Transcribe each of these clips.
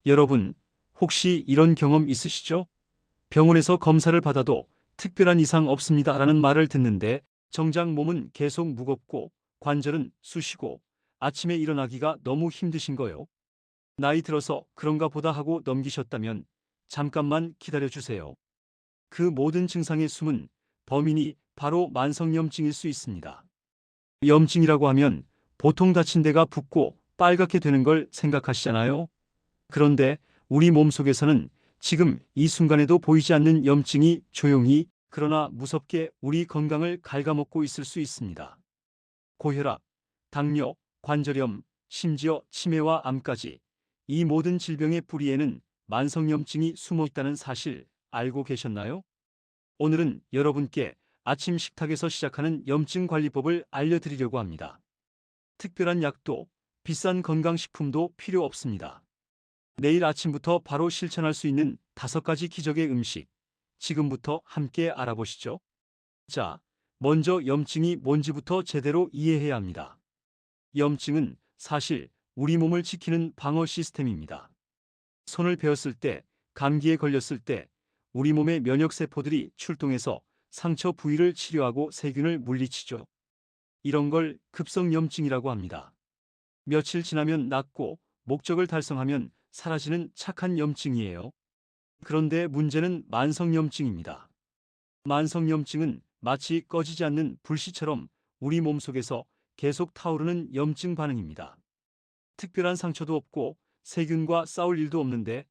여러분, 혹시 이런 경험 있으시죠? 병원에서 검사를 받아도 특별한 이상 없습니다라는 말을 듣는데 정작 몸은 계속 무겁고 관절은 쑤시고 아침에 일어나기가 너무 힘드신 거요. 나이 들어서 그런가 보다 하고 넘기셨다면 잠깐만 기다려 주세요. 그 모든 증상의 숨은 범인이 바로 만성염증일 수 있습니다. 염증이라고 하면 보통 다친 데가 붓고 빨갛게 되는 걸 생각하시잖아요. 그런데 우리 몸속에서는 지금 이 순간에도 보이지 않는 염증이 조용히 그러나 무섭게 우리 건강을 갉아먹고 있을 수 있습니다. 고혈압, 당뇨, 관절염, 심지어 치매와 암까지 이 모든 질병의 뿌리에는 만성염증이 숨어 있다는 사실 알고 계셨나요? 오늘은 여러분께 아침 식탁에서 시작하는 염증 관리법을 알려드리려고 합니다. 특별한 약도 비싼 건강식품도 필요 없습니다. 내일 아침부터 바로 실천할 수 있는 5가지 기적의 음식, 지금부터 함께 알아보시죠. 자, 먼저 염증이 뭔지부터 제대로 이해해야 합니다. 염증은 사실 우리 몸을 지키는 방어 시스템입니다. 손을 베었을 때, 감기에 걸렸을 때, 우리 몸의 면역세포들이 출동해서 상처 부위를 치료하고 세균을 물리치죠. 이런 걸 급성염증이라고 합니다. 며칠 지나면 낫고 목적을 달성하면 사라지는 착한 염증이에요. 그런데 문제는 만성염증입니다. 만성염증은 마치 꺼지지 않는 불씨처럼 우리 몸속에서 계속 타오르는 염증 반응입니다. 특별한 상처도 없고 세균과 싸울 일도 없는데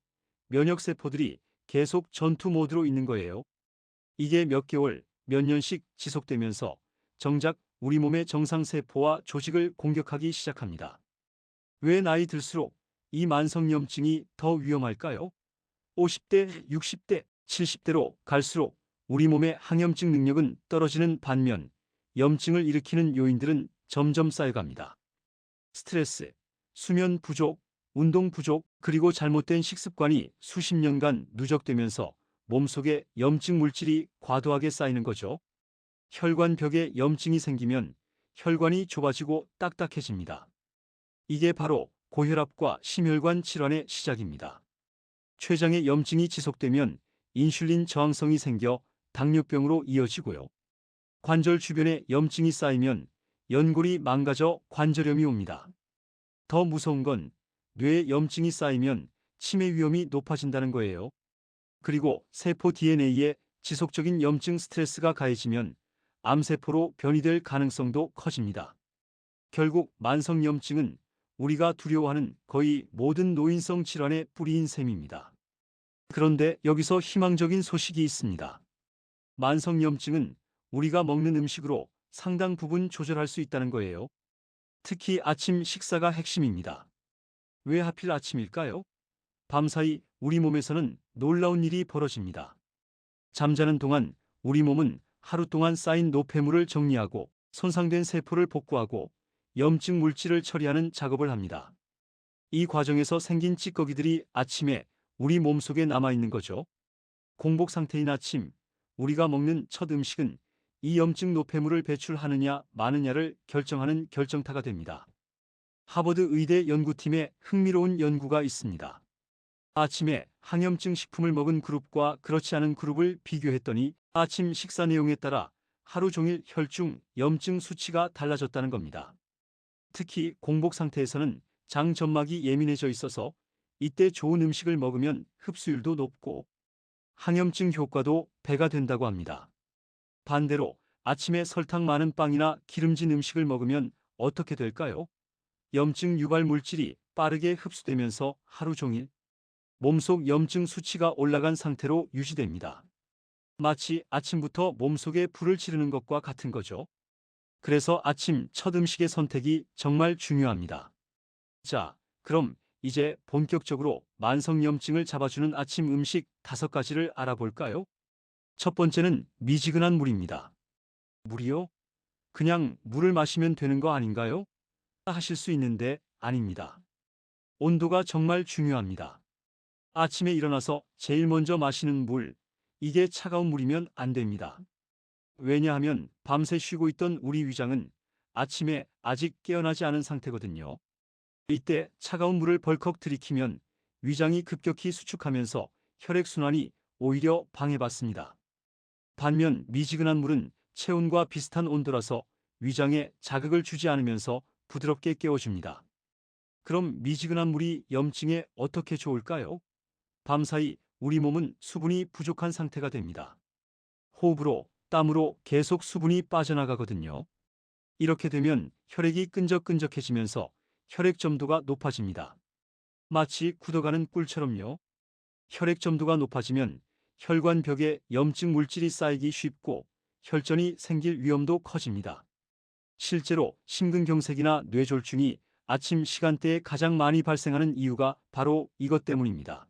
면역세포들이 계속 전투 모드로 있는 거예요. 이게 몇 개월, 몇 년씩 지속되면서 정작 우리 몸의 정상세포와 조직을 공격하기 시작합니다. 왜 나이 들수록 이 만성염증이 더 위험할까요? 50대, 60대, 70대로 갈수록 우리 몸의 항염증 능력은 떨어지는 반면 염증을 일으키는 요인들은 점점 쌓여갑니다. 스트레스, 수면 부족, 운동 부족, 그리고 잘못된 식습관이 수십 년간 누적되면서 몸속에 염증 물질이 과도하게 쌓이는 거죠. 혈관벽에 염증이 생기면 혈관이 좁아지고 딱딱해집니다. 이게 바로 고혈압과 심혈관 질환의 시작입니다. 췌장에 염증이 지속되면 인슐린 저항성이 생겨 당뇨병으로 이어지고요. 관절 주변에 염증이 쌓이면 연골이 망가져 관절염이 옵니다. 더 무서운 건 뇌에 염증이 쌓이면 치매 위험이 높아진다는 거예요. 그리고 세포 DNA에 지속적인 염증 스트레스가 가해지면 암세포로 변이될 가능성도 커집니다. 결국 만성염증은 우리가 두려워하는 거의 모든 노인성 질환의 뿌리인 셈입니다. 그런데 여기서 희망적인 소식이 있습니다. 만성염증은 우리가 먹는 음식으로 상당 부분 조절할 수 있다는 거예요. 특히 아침 식사가 핵심입니다. 왜 하필 아침일까요? 밤사이 우리 몸에서는 놀라운 일이 벌어집니다. 잠자는 동안 우리 몸은 하루 동안 쌓인 노폐물을 정리하고 손상된 세포를 복구하고 염증 물질을 처리하는 작업을 합니다. 이 과정에서 생긴 찌꺼기들이 아침에 우리 몸속에 남아있는 거죠. 공복 상태인 아침, 우리가 먹는 첫 음식은 이 염증 노폐물을 배출하느냐 마느냐를 결정하는 결정타가 됩니다. 하버드 의대 연구팀에 흥미로운 연구가 있습니다. 아침에 항염증 식품을 먹은 그룹과 그렇지 않은 그룹을 비교했더니 아침 식사 내용에 따라 하루 종일 혈중 염증 수치가 달라졌다는 겁니다. 특히 공복 상태에서는 장 점막이 예민해져 있어서 이때 좋은 음식을 먹으면 흡수율도 높고 항염증 효과도 배가 된다고 합니다. 반대로 아침에 설탕 많은 빵이나 기름진 음식을 먹으면 어떻게 될까요? 염증 유발 물질이 빠르게 흡수되면서 하루 종일 몸속 염증 수치가 올라간 상태로 유지됩니다. 마치 아침부터 몸속에 불을 지르는 것과 같은 거죠. 그래서 아침 첫 음식의 선택이 정말 중요합니다. 자, 그럼 이제 본격적으로 만성염증을 잡아주는 아침 음식 5가지를 알아볼까요? 첫 번째는 미지근한 물입니다. 물이요? 그냥 물을 마시면 되는 거 아닌가요? 하실 수 있는데 아닙니다. 온도가 정말 중요합니다. 아침에 일어나서 제일 먼저 마시는 물, 이게 차가운 물이면 안 됩니다. 왜냐하면 밤새 쉬고 있던 우리 위장은 아침에 아직 깨어나지 않은 상태거든요. 이때 차가운 물을 벌컥 들이키면 위장이 급격히 수축하면서 혈액순환이 오히려 방해받습니다. 반면 미지근한 물은 체온과 비슷한 온도라서 위장에 자극을 주지 않으면서 부드럽게 깨워줍니다. 그럼 미지근한 물이 염증에 어떻게 좋을까요? 밤사이 우리 몸은 수분이 부족한 상태가 됩니다. 호흡으로, 땀으로 계속 수분이 빠져나가거든요. 이렇게 되면 혈액이 끈적끈적해지면서 혈액 점도가 높아집니다. 마치 굳어가는 꿀처럼요. 혈액 점도가 높아지면 혈관 벽에 염증 물질이 쌓이기 쉽고 혈전이 생길 위험도 커집니다. 실제로 심근경색이나 뇌졸중이 아침 시간대에 가장 많이 발생하는 이유가 바로 이것 때문입니다.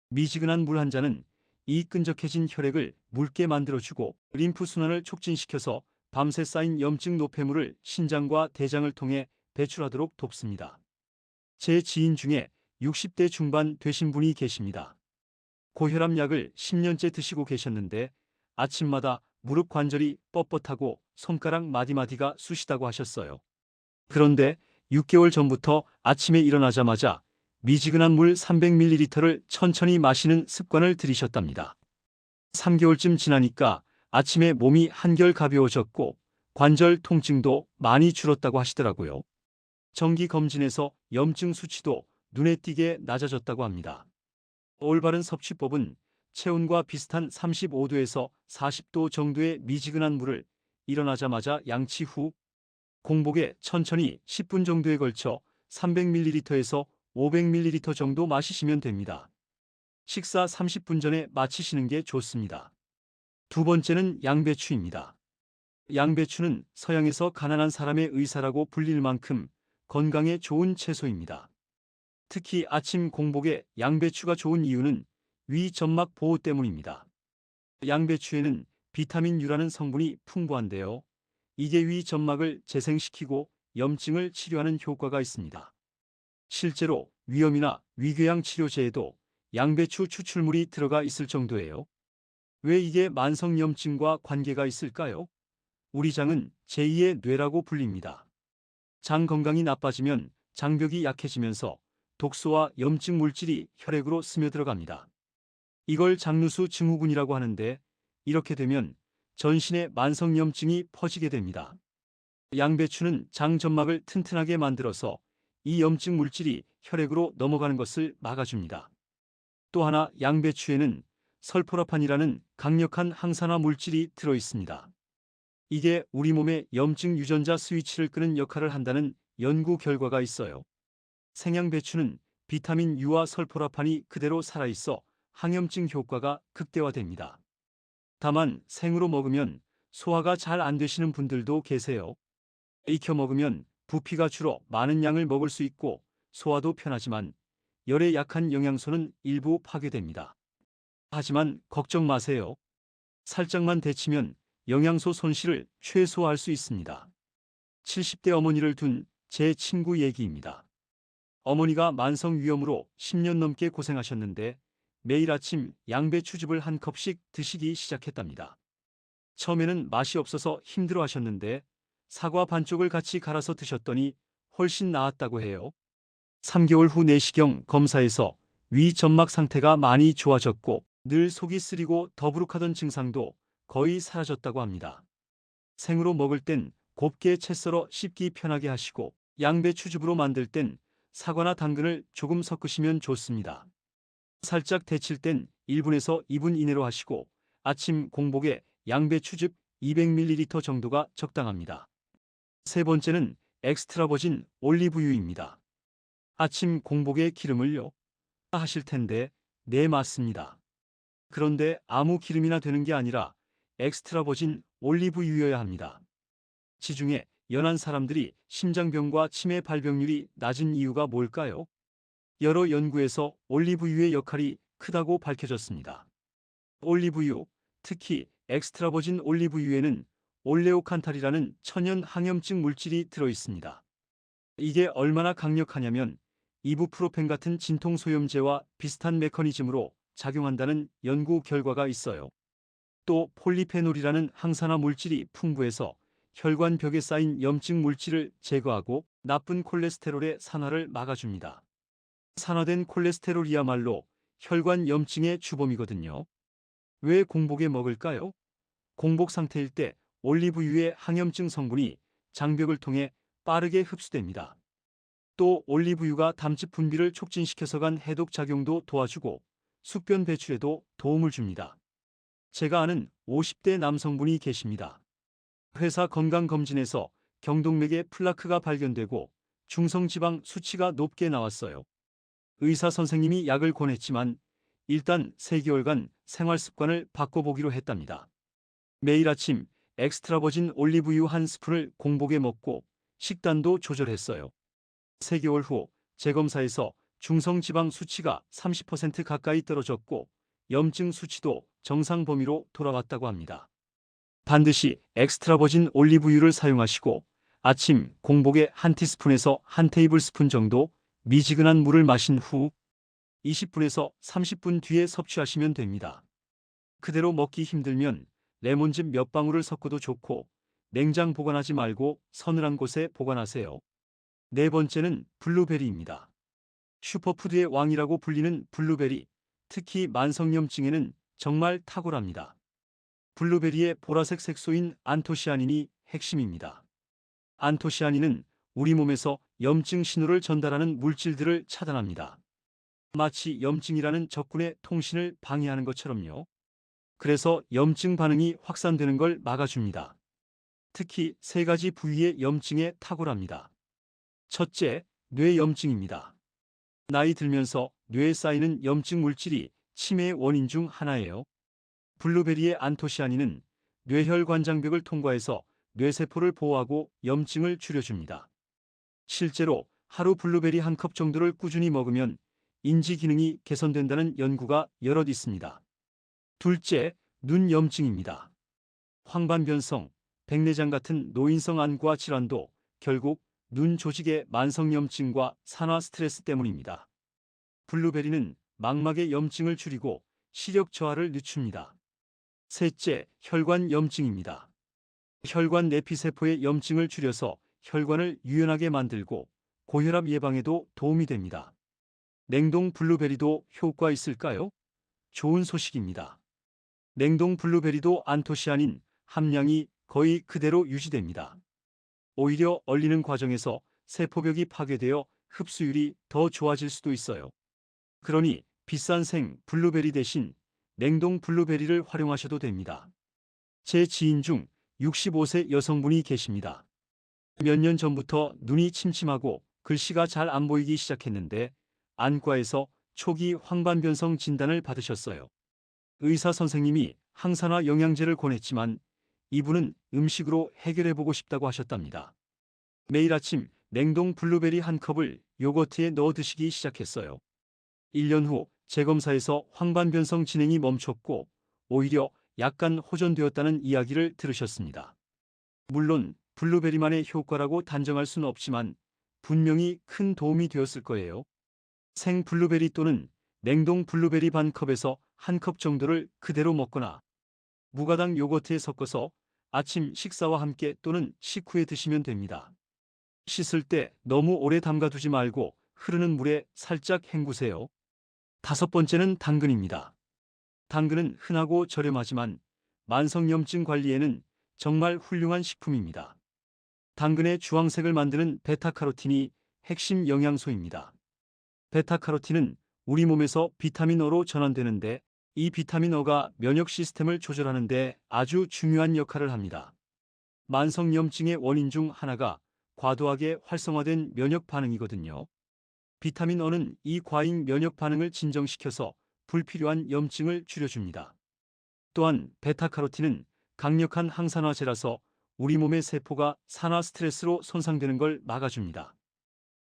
미지근한 물 한 잔은 이 끈적해진 혈액을 묽게 만들어주고 림프 순환을 촉진시켜서 밤새 쌓인 염증 노폐물을 신장과 대장을 통해 배출하도록 돕습니다. 제 지인 중에 60대 중반 되신 분이 계십니다. 고혈압 약을 10년째 드시고 계셨는데 아침마다 무릎 관절이 뻣뻣하고 손가락 마디마디가 쑤시다고 하셨어요. 그런데 6개월 전부터 아침에 일어나자마자 미지근한 물 300ml를 천천히 마시는 습관을 들이셨답니다. 3개월쯤 지나니까 아침에 몸이 한결 가벼워졌고 관절 통증도 많이 줄었다고 하시더라고요. 정기 검진에서 염증 수치도 눈에 띄게 낮아졌다고 합니다. 올바른 섭취법은 체온과 비슷한 35도에서 40도 정도의 미지근한 물을 일어나자마자 양치 후 공복에 천천히 10분 정도에 걸쳐 300ml에서 500ml 정도 마시시면 됩니다. 식사 30분 전에 마치시는 게 좋습니다. 두 번째는 양배추입니다. 양배추는 서양에서 가난한 사람의 의사라고 불릴 만큼 건강에 좋은 채소입니다. 특히 아침 공복에 양배추가 좋은 이유는 위 점막 보호 때문입니다. 양배추에는 비타민 U라는 성분이 풍부한데요. 이게 위 점막을 재생시키고 염증을 치료하는 효과가 있습니다. 실제로 위염이나 위궤양 치료제에도 양배추 추출물이 들어가 있을 정도예요. 왜 이게 만성염증과 관계가 있을까요? 우리 장은 제2의 뇌라고 불립니다. 장 건강이 나빠지면 장벽이 약해지면서 독소와 염증 물질이 혈액으로 스며들어갑니다. 이걸 장누수 증후군이라고 하는데 이렇게 되면 전신에 만성염증이 퍼지게 됩니다. 양배추는 장 점막을 튼튼하게 만들어서 이 염증 물질이 혈액으로 넘어가는 것을 막아줍니다. 또 하나 양배추에는 설포라판이라는 강력한 항산화 물질이 들어 있습니다. 이게 우리 몸의 염증 유전자 스위치를 끄는 역할을 한다는 연구 결과가 있어요. 생양배추는 비타민 U와 설포라판이 그대로 살아있어 항염증 효과가 극대화됩니다. 다만 생으로 먹으면 소화가 잘 안 되시는 분들도 계세요. 익혀 먹으면 부피가 줄어 많은 양을 먹을 수 있고 소화도 편하지만 열에 약한 영양소는 일부 파괴됩니다. 하지만 걱정 마세요. 살짝만 데치면 영양소 손실을 최소화할 수 있습니다. 70대 어머니를 둔 제 친구 얘기입니다. 어머니가 만성위염으로 10년 넘게 고생하셨는데 매일 아침 양배추즙을 한 컵씩 드시기 시작했답니다. 처음에는 맛이 없어서 힘들어 하셨는데 사과 반쪽을 같이 갈아서 드셨더니 훨씬 나았다고 해요. 3개월 후 내시경 검사에서 위 점막 상태가 많이 좋아졌고 늘 속이 쓰리고 더부룩하던 증상도 거의 사라졌다고 합니다. 생으로 먹을 땐 곱게 채 썰어 씹기 편하게 하시고 양배추즙으로 만들 땐 사과나 당근을 조금 섞으시면 좋습니다. 살짝 데칠 땐 1분에서 2분 이내로 하시고 아침 공복에 양배추즙 200ml 정도가 적당합니다. 세 번째는 엑스트라 버진 올리브유입니다. 아침 공복에 기름을요? 하실 텐데 네, 맞습니다. 그런데 아무 기름이나 되는 게 아니라 엑스트라 버진 올리브유여야 합니다. 지중해 연한 사람들이 심장병과 치매 발병률이 낮은 이유가 뭘까요? 여러 연구에서 올리브유의 역할이 크다고 밝혀졌습니다. 올리브유, 특히 엑스트라 버진 올리브유에는 올레오칸탈이라는 천연 항염증 물질이 들어 있습니다. 이게 얼마나 강력하냐면 이부프로펜 같은 진통소염제와 비슷한 메커니즘으로 작용한다는 연구 결과가 있어요. 또 폴리페놀이라는 항산화 물질이 풍부해서 혈관 벽에 쌓인 염증 물질을 제거하고 나쁜 콜레스테롤의 산화를 막아줍니다. 산화된 콜레스테롤이야말로 혈관 염증의 주범이거든요. 왜 공복에 먹을까요? 공복 상태일 때 올리브유의 항염증 성분이 장벽을 통해 빠르게 흡수됩니다. 또 올리브유가 담즙 분비를 촉진시켜서 간 해독 작용도 도와주고 숙변 배출에도 도움을 줍니다. 제가 아는 50대 남성분이 계십니다. 회사 건강검진에서 경동맥에 플라크가 발견되고 중성지방 수치가 높게 나왔어요. 의사 선생님이 약을 권했지만 일단 3개월간 생활 습관을 바꿔보기로 했답니다. 매일 아침 엑스트라 버진 올리브유 한 스푼을 공복에 먹고 식단도 조절했어요. 3개월 후 재검사에서 중성지방 수치가 30% 가까이 떨어졌고 염증 수치도 정상 범위로 돌아왔다고 합니다. 반드시 엑스트라 버진 올리브유를 사용하시고 아침 공복에 한 티스푼에서 한 테이블스푼 정도 미지근한 물을 마신 후 20분에서 30분 뒤에 섭취하시면 됩니다. 그대로 먹기 힘들면 레몬즙 몇 방울을 섞어도 좋고 냉장 보관하지 말고 서늘한 곳에 보관하세요. 네 번째는 블루베리입니다. 슈퍼푸드의 왕이라고 불리는 블루베리, 특히 만성염증에는 정말 탁월합니다. 블루베리의 보라색 색소인 안토시아닌이 핵심입니다. 안토시아닌은 우리 몸에서 염증 신호를 전달하는 물질들을 차단합니다. 마치 염증이라는 적군의 통신을 방해하는 것처럼요. 그래서 염증 반응이 확산되는 걸 막아줍니다. 특히 3가지 부위의 염증에 탁월합니다. 첫째, 뇌염증입니다. 나이 들면서 뇌에 쌓이는 염증 물질이 치매의 원인 중 하나예요. 블루베리의 안토시아닌은 뇌혈관장벽을 통과해서 뇌세포를 보호하고 염증을 줄여줍니다. 실제로 하루 블루베리 한 컵 정도를 꾸준히 먹으면 인지 기능이 개선된다는 연구가 여럿 있습니다. 둘째, 눈 염증입니다. 황반변성, 백내장 같은 노인성 안과 질환도 결국 눈 조직의 만성염증과 산화 스트레스 때문입니다. 블루베리는 망막의 염증을 줄이고 시력 저하를 늦춥니다. 셋째, 혈관 염증입니다. 혈관 내피세포의 염증을 줄여서 혈관을 유연하게 만들고 고혈압 예방에도 도움이 됩니다. 냉동 블루베리도 효과 있을까요? 좋은 소식입니다. 냉동 블루베리도 안토시아닌 함량이 거의 그대로 유지됩니다. 오히려 얼리는 과정에서 세포벽이 파괴되어 흡수율이 더 좋아질 수도 있어요. 그러니 비싼 생 블루베리 대신 냉동 블루베리를 활용하셔도 됩니다. 제 지인 중 65세 여성분이 계십니다. 몇 년 전부터 눈이 침침하고 글씨가 잘 안 보이기 시작했는데 안과에서 초기 황반변성 진단을 받으셨어요. 의사 선생님이 항산화 영양제를 권했지만 이분은 음식으로 해결해보고 싶다고 하셨답니다. 매일 아침 냉동 블루베리 한 컵을 요거트에 넣어 드시기 시작했어요. 1년 후 재검사에서 황반변성 진행이 멈췄고 오히려 약간 호전되었다는 이야기를 들으셨습니다. 물론 블루베리만의 효과라고 단정할 수는 없지만 분명히 큰 도움이 되었을 거예요. 생 블루베리 또는 냉동 블루베리 반 컵에서 한 컵 정도를 그대로 먹거나 무가당 요거트에 섞어서 아침 식사와 함께 또는 식후에 드시면 됩니다. 씻을 때 너무 오래 담가두지 말고 흐르는 물에 살짝 헹구세요. 다섯 번째는 당근입니다. 당근은 흔하고 저렴하지만 만성염증 관리에는 정말 훌륭한 식품입니다. 당근의 주황색을 만드는 베타카로틴이 핵심 영양소입니다. 베타카로틴은 우리 몸에서 비타민 O로 전환되는데 이 비타민 O가 면역 시스템을 조절하는 데 아주 중요한 역할을 합니다. 만성염증의 원인 중 하나가 과도하게 활성화된 면역 반응이거든요. 비타민 O는 이 과잉 면역 반응을 진정시켜서 불필요한 염증을 줄여줍니다. 또한 베타카로틴은 강력한 항산화제라서 우리 몸의 세포가 산화 스트레스로 손상되는 걸 막아줍니다.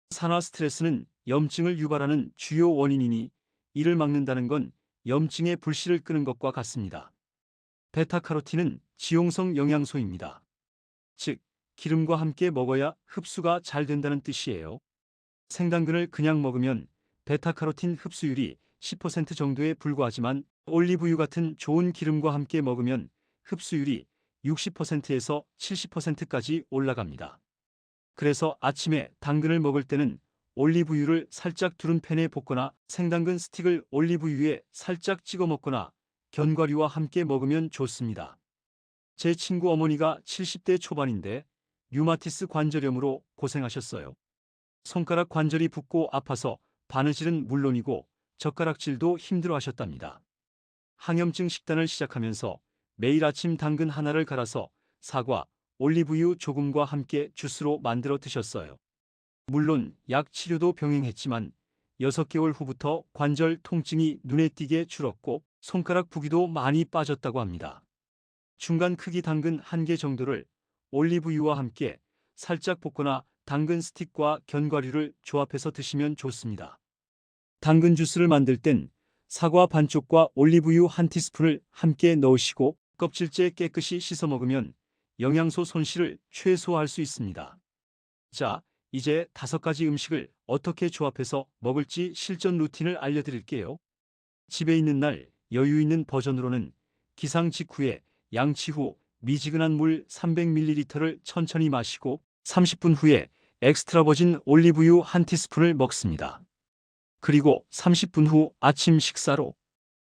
산화 스트레스는 염증을 유발하는 주요 원인이니 이를 막는다는 건 염증의 불씨를 끄는 것과 같습니다. 베타카로틴은 지용성 영양소입니다. 즉, 기름과 함께 먹어야 흡수가 잘 된다는 뜻이에요. 생당근을 그냥 먹으면 베타카로틴 흡수율이 10% 정도에 불과하지만 올리브유 같은 좋은 기름과 함께 먹으면 흡수율이 60%에서 70%까지 올라갑니다. 그래서 아침에 당근을 먹을 때는 올리브유를 살짝 두른 팬에 볶거나 생당근 스틱을 올리브유에 살짝 찍어 먹거나 견과류와 함께 먹으면 좋습니다. 제 친구 어머니가 70대 초반인데 류마티스 관절염으로 고생하셨어요. 손가락 관절이 붓고 아파서 바느질은 물론이고 젓가락질도 힘들어 하셨답니다. 항염증 식단을 시작하면서 매일 아침 당근 하나를 갈아서 사과, 올리브유 조금과 함께 주스로 만들어 드셨어요. 물론 약 치료도 병행했지만 6개월 후부터 관절 통증이 눈에 띄게 줄었고 손가락 부기도 많이 빠졌다고 합니다. 중간 크기 당근 1개 정도를 올리브유와 함께 살짝 볶거나 당근 스틱과 견과류를 조합해서 드시면 좋습니다. 당근 주스를 만들 땐 사과 반쪽과 올리브유 1티스푼을 함께 넣으시고 껍질째 깨끗이 씻어 먹으면 영양소 손실을 최소화할 수 있습니다. 자, 이제 5가지 음식을 어떻게 조합해서 먹을지 실전 루틴을 알려드릴게요. 집에 있는 날 여유 있는 버전으로는 기상 직후에 양치 후 미지근한 물 300ml를 천천히 마시고 30분 후에 엑스트라 버진 올리브유 1티스푼을 먹습니다. 그리고 30분 후 아침 식사로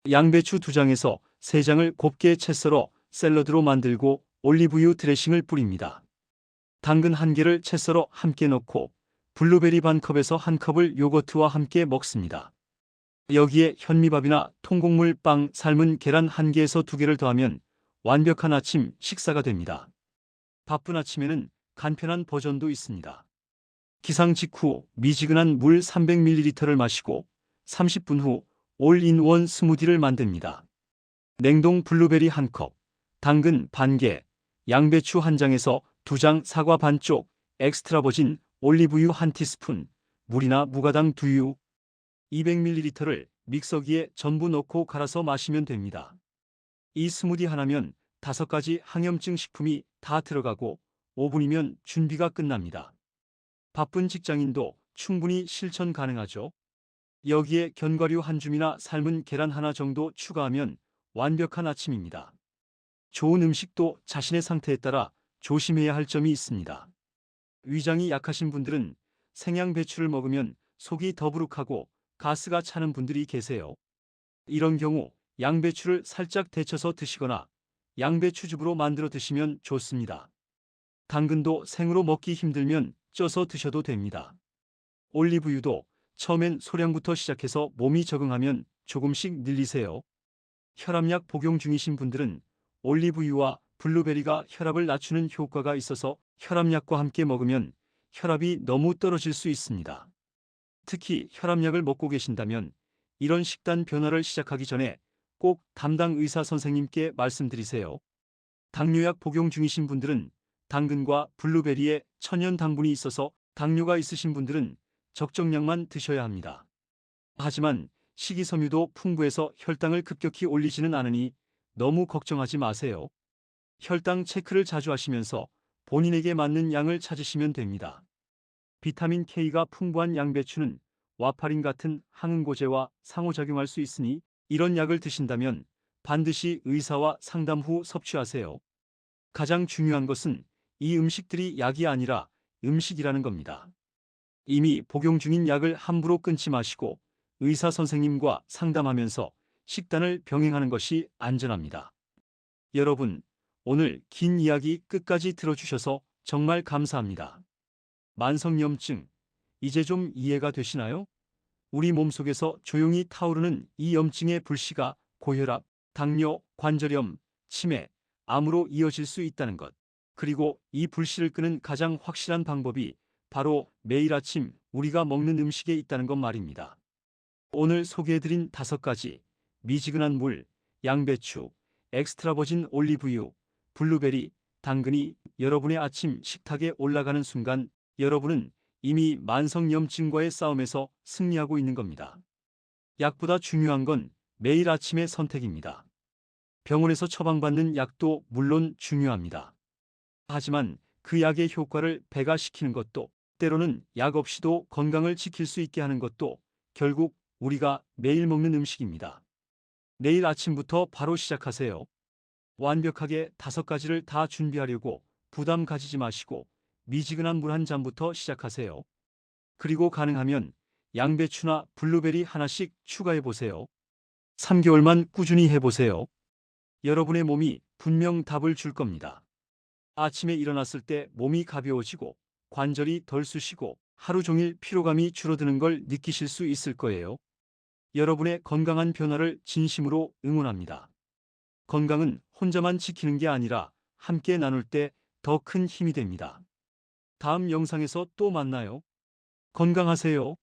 양배추 2장에서 3장을 곱게 채 썰어 샐러드로 만들고 올리브유 드레싱을 뿌립니다. 당근 1개를 채 썰어 함께 넣고 블루베리 반 컵에서 1컵을 요거트와 함께 먹습니다. 여기에 현미밥이나 통곡물 빵, 삶은 계란 1개에서 2개를 더하면 완벽한 아침 식사가 됩니다. 바쁜 아침에는 간편한 버전도 있습니다. 기상 직후 미지근한 물 300ml를 마시고 30분 후 올인원 스무디를 만듭니다. 냉동 블루베리 1컵, 당근 반개, 양배추 1장에서 2장, 사과 반쪽, 엑스트라 버진 올리브유 1티스푼, 물이나 무가당 두유, 200ml를 믹서기에 전부 넣고 갈아서 마시면 됩니다. 이 스무디 하나면 5가지 항염증 식품이 다 들어가고 5분이면 준비가 끝납니다. 바쁜 직장인도 충분히 실천 가능하죠. 여기에 견과류 1줌이나 삶은 계란 하나 정도 추가하면 완벽한 아침입니다. 좋은 음식도 자신의 상태에 따라 조심해야 할 점이 있습니다. 위장이 약하신 분들은 생양배추를 먹으면 속이 더부룩하고 가스가 차는 분들이 계세요. 이런 경우 양배추를 살짝 데쳐서 드시거나 양배추즙으로 만들어 드시면 좋습니다. 당근도 생으로 먹기 힘들면 쪄서 드셔도 됩니다. 올리브유도 처음엔 소량부터 시작해서 몸이 적응하면 조금씩 늘리세요. 혈압약 복용 중이신 분들은 올리브유와 블루베리가 혈압을 낮추는 효과가 있어서 혈압약과 함께 먹으면 혈압이 너무 떨어질 수 있습니다. 특히 혈압약을 먹고 계신다면 이런 식단 변화를 시작하기 전에 꼭 담당 의사 선생님께 말씀드리세요. 당뇨약 복용 중이신 분들은 당근과 블루베리에 천연 당분이 있어서 당뇨가 있으신 분들은 적정량만 드셔야 합니다. 하지만 식이섬유도 풍부해서 혈당을 급격히 올리지는 않으니 너무 걱정하지 마세요. 혈당 체크를 자주 하시면서 본인에게 맞는 양을 찾으시면 됩니다. 비타민 K가 풍부한 양배추는 와파린 같은 항응고제와 상호작용할 수 있으니 이런 약을 드신다면 반드시 의사와 상담 후 섭취하세요. 가장 중요한 것은 이 음식들이 약이 아니라 음식이라는 겁니다. 이미 복용 중인 약을 함부로 끊지 마시고 의사 선생님과 상담하면서 식단을 병행하는 것이 안전합니다. 여러분, 오늘 긴 이야기 끝까지 들어주셔서 정말 감사합니다. 만성염증, 이제 좀 이해가 되시나요? 우리 몸속에서 조용히 타오르는 이 염증의 불씨가 고혈압, 당뇨, 관절염, 치매, 암으로 이어질 수 있다는 것. 그리고 이 불씨를 끄는 가장 확실한 방법이 바로 매일 아침 우리가 먹는 음식에 있다는 것 말입니다. 오늘 소개해드린 5가지 미지근한 물, 양배추, 엑스트라 버진 올리브유, 블루베리, 당근이 여러분의 아침 식탁에 올라가는 순간 여러분은 이미 만성염증과의 싸움에서 승리하고 있는 겁니다. 약보다 중요한 건 매일 아침의 선택입니다. 병원에서 처방받는 약도 물론 중요합니다. 하지만 그 약의 효과를 배가시키는 것도, 때로는 약 없이도 건강을 지킬 수 있게 하는 것도 결국 우리가 매일 먹는 음식입니다. 내일 아침부터 바로 시작하세요. 완벽하게 5가지를 다 준비하려고 부담 가지지 마시고 미지근한 물 1잔부터 시작하세요. 그리고 가능하면 양배추나 블루베리 하나씩 추가해 보세요. 3개월만 꾸준히 해보세요. 여러분의 몸이 분명 답을 줄 겁니다. 아침에 일어났을 때 몸이 가벼워지고 관절이 덜 쑤시고 하루 종일 피로감이 줄어드는 걸 느끼실 수 있을 거예요. 여러분의 건강한 변화를 진심으로 응원합니다. 건강은 혼자만 지키는 게 아니라 함께 나눌 때 더 큰 힘이 됩니다. 다음 영상에서 또 만나요. 건강하세요.